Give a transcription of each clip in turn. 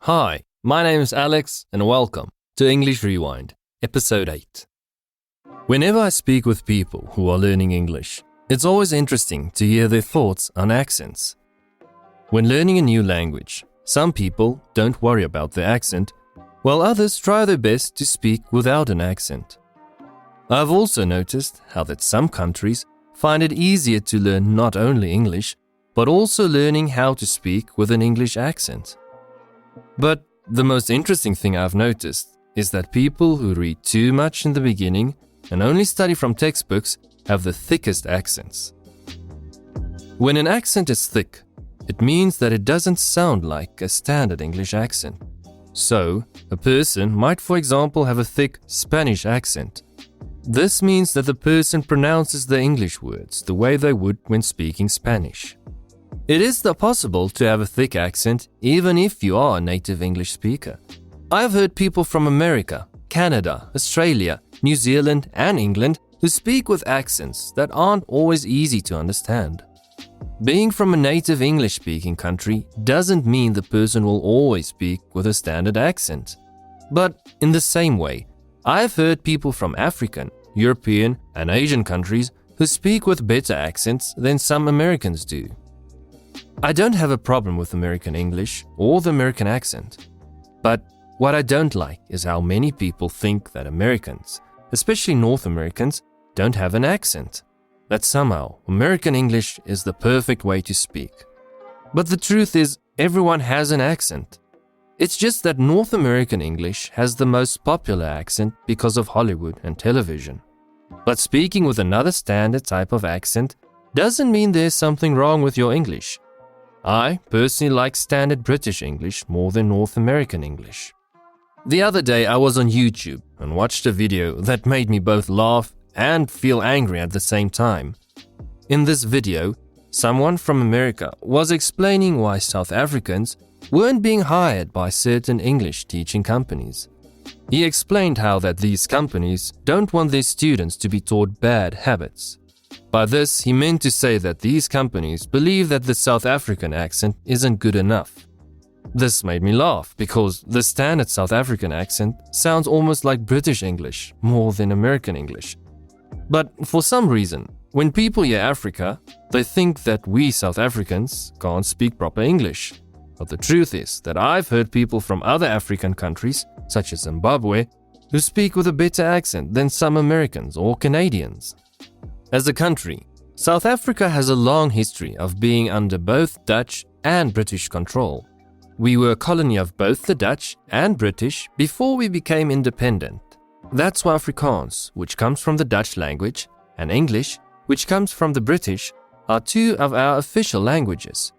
Hi, my name is Alex and welcome to English Rewind, Episode 8. Whenever I speak with people who are learning English, it's always interesting to hear their thoughts on accents. When learning a new language, some people don't worry about their accent, while others try their best to speak without an accent. I've also noticed how that some countries find it easier to learn not only English, but also learning how to speak with an English accent. But the most interesting thing I've noticed is that people who read too much in the beginning and only study from textbooks have the thickest accents. When an accent is thick, it means that it doesn't sound like a standard English accent. So, a person might, for example, have a thick Spanish accent. This means that the person pronounces the English words the way they would when speaking Spanish. It is possible to have a thick accent even if you are a native English speaker. I've heard people from America, Canada, Australia, New Zealand and England who speak with accents that aren't always easy to understand. Being from a native English-speaking country doesn't mean the person will always speak with a standard accent. But in the same way, I've heard people from African, European and Asian countries who speak with better accents than some Americans do. I don't have a problem with American English or the American accent. But what I don't like is how many people think that Americans, especially North Americans, don't have an accent. That somehow American English is the perfect way to speak. But the truth is, everyone has an accent. It's just that North American English has the most popular accent because of Hollywood and television. But speaking with another standard type of accent doesn't mean there's something wrong with your English. I personally like standard British English more than North American English. The other day I was on YouTube and watched a video that made me both laugh and feel angry at the same time. In this video, someone from America was explaining why South Africans weren't being hired by certain English teaching companies. He explained how that these companies don't want their students to be taught bad habits. By this, he meant to say that these companies believe that the South African accent isn't good enough. This made me laugh because the standard South African accent sounds almost like British English more than American English. But for some reason, when people hear Africa, they think that we South Africans can't speak proper English. But the truth is that I've heard people from other African countries, such as Zimbabwe, who speak with a better accent than some Americans or Canadians. As a country, South Africa has a long history of being under both Dutch and British control. We were a colony of both the Dutch and British before we became independent. That's why Afrikaans, which comes from the Dutch language, and English, which comes from the British, are two of our official languages.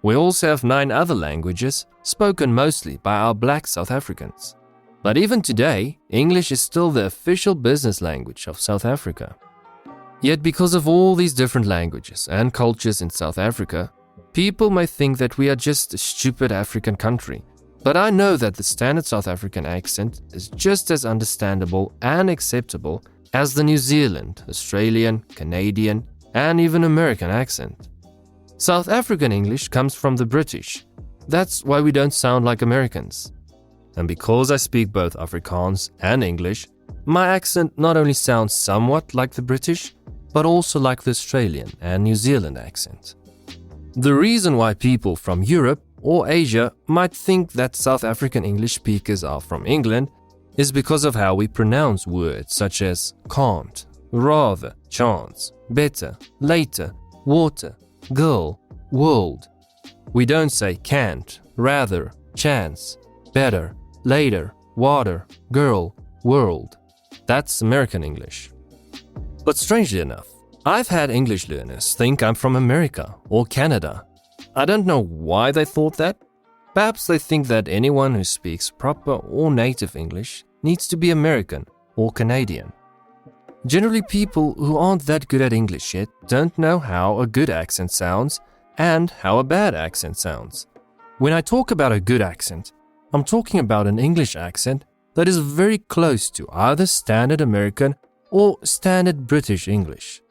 We also have 9 other languages, spoken mostly by our black South Africans. But even today, English is still the official business language of South Africa. Yet because of all these different languages and cultures in South Africa, people may think that we are just a stupid African country. But I know that the standard South African accent is just as understandable and acceptable as the New Zealand, Australian, Canadian, and even American accent. South African English comes from the British. That's why we don't sound like Americans. And because I speak both Afrikaans and English, my accent not only sounds somewhat like the British, but also like the Australian and New Zealand accent. The reason why people from Europe or Asia might think that South African English speakers are from England is because of how we pronounce words such as can't, rather, chance, better, later, water, girl, world. We don't say can't, rather, chance, better, later, water, girl, world. That's American English. But strangely enough, I've had English learners think I'm from America or Canada. I don't know why they thought that. Perhaps they think that anyone who speaks proper or native English needs to be American or Canadian. Generally, people who aren't that good at English yet don't know how a good accent sounds and how a bad accent sounds. When I talk about a good accent, I'm talking about an English accent that is very close to either standard American or standard British English.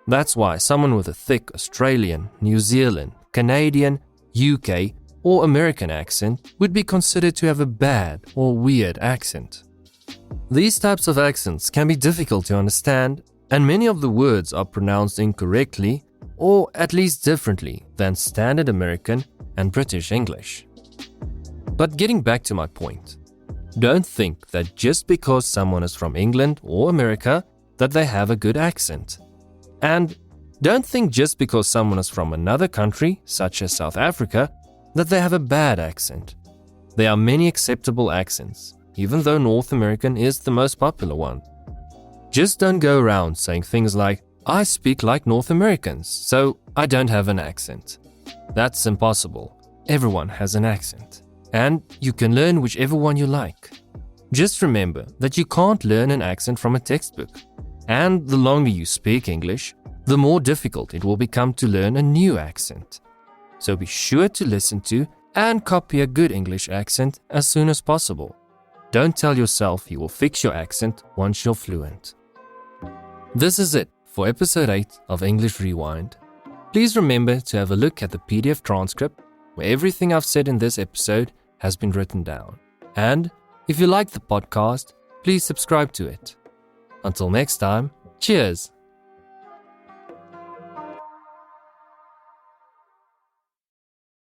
That's why someone with a thick Australian, New Zealand, Canadian, UK, or American accent would be considered to have a bad or weird accent. These types of accents can be difficult to understand, and many of the words are pronounced incorrectly or at least differently than standard American and British English. But getting back to my point, don't think that just because someone is from England or America that they have a good accent. And don't think just because someone is from another country, such as South Africa, that they have a bad accent. There are many acceptable accents, even though North American is the most popular one. Just don't go around saying things like, I speak like North Americans, so I don't have an accent. That's impossible. Everyone has an accent, and you can learn whichever one you like. Just remember that you can't learn an accent from a textbook, and the longer you speak English, the more difficult it will become to learn a new accent. So be sure to listen to and copy a good English accent as soon as possible. Don't tell yourself you will fix your accent once you're fluent. This is it for episode 8 of English Rewind. Please remember to have a look at the PDF transcript where everything I've said in this episode has been written down. And if you like the podcast, please subscribe to it. Until next time, cheers!